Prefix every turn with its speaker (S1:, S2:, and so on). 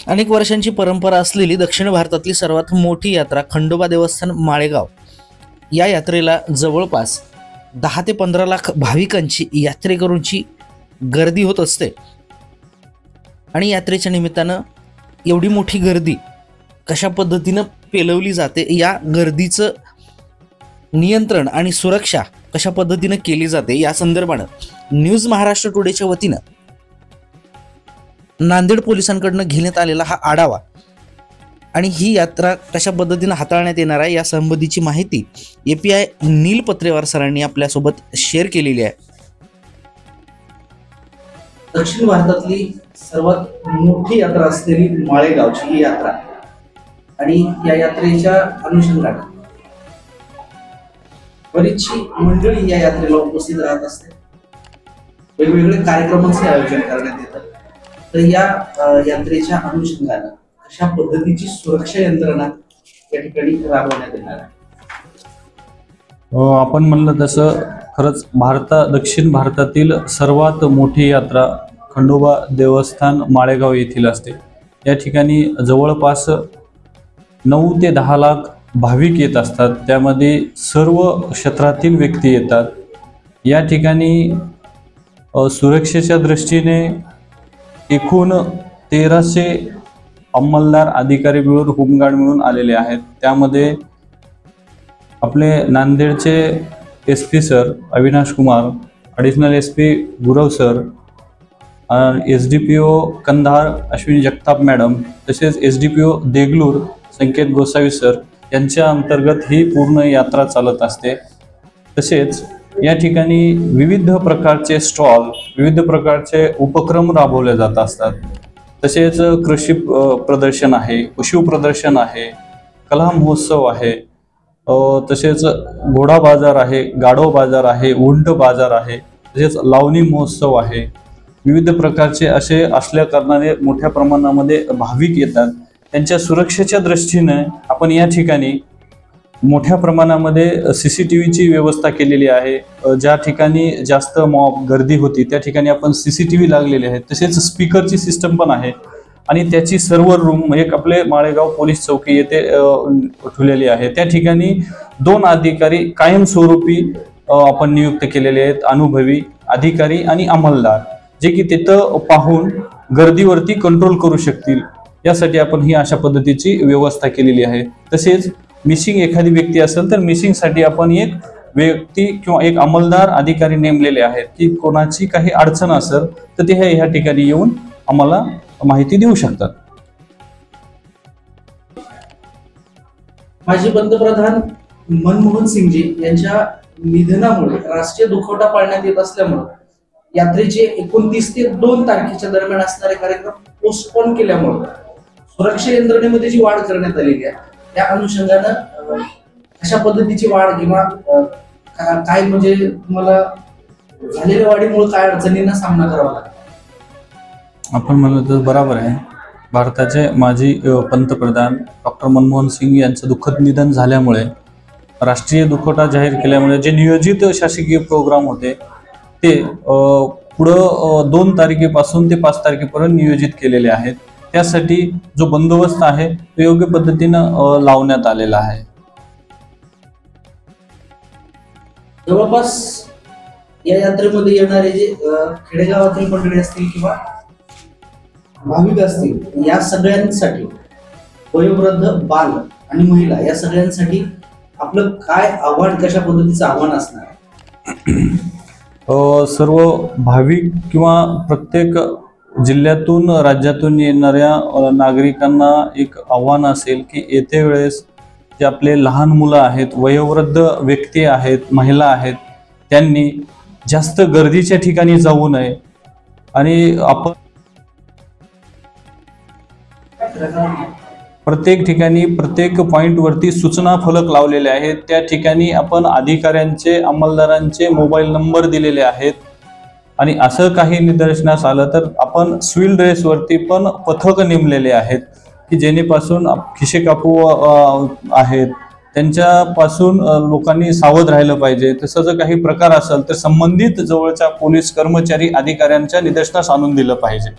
S1: अनेक वर्षांची परंपरा असलेली दक्षिण भारतातली सर्वात मोठी यात्रा खंडोबा देवस्थान माळेगाव या यात्रेला जवळपास 10 ते 15 लाख भाविकांची यात्रेकरूंची गर्दी होत असते। आणि यात्रेच्या निमित्तानं एवढी मोठी गर्दी कशा पद्धतीनं पेलवली जाते, या गर्दीचं नियंत्रण आणि सुरक्षा कशा पद्धतीनं केली जाते, या संदर्भानं न्यूज महाराष्ट्र टुडेच्या वतीनं नांदेड पोलिसांकडून घेण्यात आलेला हा आढावा आणि ही यात्रा कशा पद्धतीनं हाताळण्यात येणार आहे या संबंधीची माहिती API नील पत्रेवार सरांनी आपल्यासोबत शेअर केलेली आहे। दक्षिण भारतातली सर्वात मोठी यात्रा असलेली माळेगावची ही यात्रा आणि या यात्रेच्या अनुषंगाने बरीचशी मंडळी या यात्रेला उपस्थित राहत असते। वेगवेगळे कार्यक्रमांचे आयोजन करण्यात येतात। तर या यात्रेच्या अनुषंगाने अशा पद्धतीची सुरक्षा यंत्रणा या ठिकाणी राबवण्यात येणार आहे।
S2: आपण म्हणलं तसं खरंच दक्षिण भारतातील सर्वात मोठी यात्रा खंडोबा देवस्थान माळेगाव येथील असते। या ठिकाणी जवळपास 9 ते 10 लाख भाविक येत असतात। त्यामध्ये सर्व क्षेत्रातील व्यक्ती येतात। या ठिकाणी सुरक्षेच्या दृष्टीने एकूण 1300 अंमलदार अधिकारी मिळून होमगार्ड मिळून आलेले आहेत। त्यामध्ये आपले नांदेडचे SP sir Avinash Kumar, additional SP Gurav sir, SDPO Kandhar Ashwini Jagtap madam, तसेच SDPO देगलूर संकेत गोसावी सर यांच्या अंतर्गत ही पूर्ण यात्रा चालत असते। तसेच या ठिकाणी विविध प्रकारचे स्टॉल, विविध प्रकारचे उपक्रम राबवले जात असतात। तसेच कृषी प्रदर्शन आहे, पशु प्रदर्शन आहे, कला महोत्सव आहे, तसेच घोडा बाजार आहे, गाढव बाजार आहे, उंट बाजार आहे, तसेच लावणी महोत्सव आहे। विविध प्रकारचे असे असल्या कारणाने मोठ्या प्रमाणामध्ये भाविक येतात। त्यांच्या सुरक्षेच्या दृष्टीने आपण या ठिकाणी मोठ्या प्रमाणामध्ये CCTVची व्यवस्था केलेली आहे। ज्या ठिकाणी जास्त मॉब गर्दी होती त्या ठिकाणी आपण CCTV लागलेले आहेत। तसेच स्पीकरची सिस्टम पण आहे आणि त्याची सर्व्हर रूम एक आपले माळेगाव पोलीस चौकी येथे ठेवलेली आहे। त्या ठिकाणी 2 अधिकारी कायमस्वरूपी आपण नियुक्त केलेले आहेत, अनुभवी अधिकारी आणि अंमलदार, जे की तिथं पाहून गर्दीवरती कंट्रोल करू शकतील। यासाठी आपण ही अशा पद्धतीची व्यवस्था केलेली आहे। तसेच मिसिंग एखादी व्यक्ती असेल तर मिसिंगसाठी आपण एक व्यक्ती किंवा एक अंमलदार अधिकारी नेमलेले आहेत की कोणाची काही अडचण असेल तर ते ह्या ठिकाणी येऊन आम्हाला माहिती देऊ शकतात।
S1: माजी पंतप्रधान मनमोहन सिंगजी यांच्या निधनामुळे राष्ट्रीय दुखवटा पाळण्यात येत असल्यामुळे यात्रेचे 29 ते 2 तारखेच्या दरम्यान असणारे कार्यक्रम पोस्टपोन केल्यामुळे सुरक्षा यंत्रणेमध्ये जी वाढ करण्यात आलेली आहे त्या अनुषंगानं अशा पद्धतीची वाढ किंवा काय म्हणजे तुम्हाला झालेल्या वाढीमुळे काय अडचणींना सामना करावा लागला?
S2: आपण म्हणलं तर बरोबर आहे। भारताचे माजी पंतप्रधान डॉक्टर मनमोहन सिंग यांचं दुःखद निधन झाल्यामुळे राष्ट्रीय दुखवटा जाहीर केल्यामुळे जे नियोजित शासकीय प्रोग्राम होते ते पुढं 2 तारखेपासून ते 5 तारखेपर्यंत नियोजित केलेले आहेत। त्यासाठी जो बंदोबस्त आहे तो योग्य पद्धतीनं लावण्यात आलेला आहे।
S1: जवळपास या यात्रेमध्ये येणारे जे खेडेगावातील मंडळी असतील किंवा भाविक असतील या सगळ्यांसाठी, वयोवृद्ध, बाल आणि महिला या सगळ्यांसाठी आपलं काय आव्हान, कशा पद्धतीचं आव्हान असणार आहे?
S2: सर्व भाविक किंवा प्रत्येक जिल्ह्यातून राज्यातून येणाऱ्या नागरिकांना एक आव्हान असेल की येते वेळेस जे आपले लहान मुलं आहेत, वयोवृद्ध व्यक्ती आहेत, महिला आहेत, त्यांनी जास्त गर्दीच्या ठिकाणी जाऊ नये आणि आपण प्रत्येक ठिकाणी प्रत्येक पॉइंटवरती सूचना फलक लावलेले आहेत। त्या ठिकाणी आपण अधिकाऱ्यांचे, अंमलदारांचे मोबाईल नंबर दिलेले आहेत आणि असं काही निदर्शनास आलं तर आपण सिव्हिल ड्रेसवरती पण पथक नेमलेले आहेत की जेणेपासून खिसे कापू आहेत त्यांच्यापासून लोकांनी सावध राहिलं पाहिजे। तसं जर काही प्रकार असेल तर संबंधित जवळच्या पोलीस कर्मचारी अधिकाऱ्यांच्या निदर्शनास आणून दिलं पाहिजे।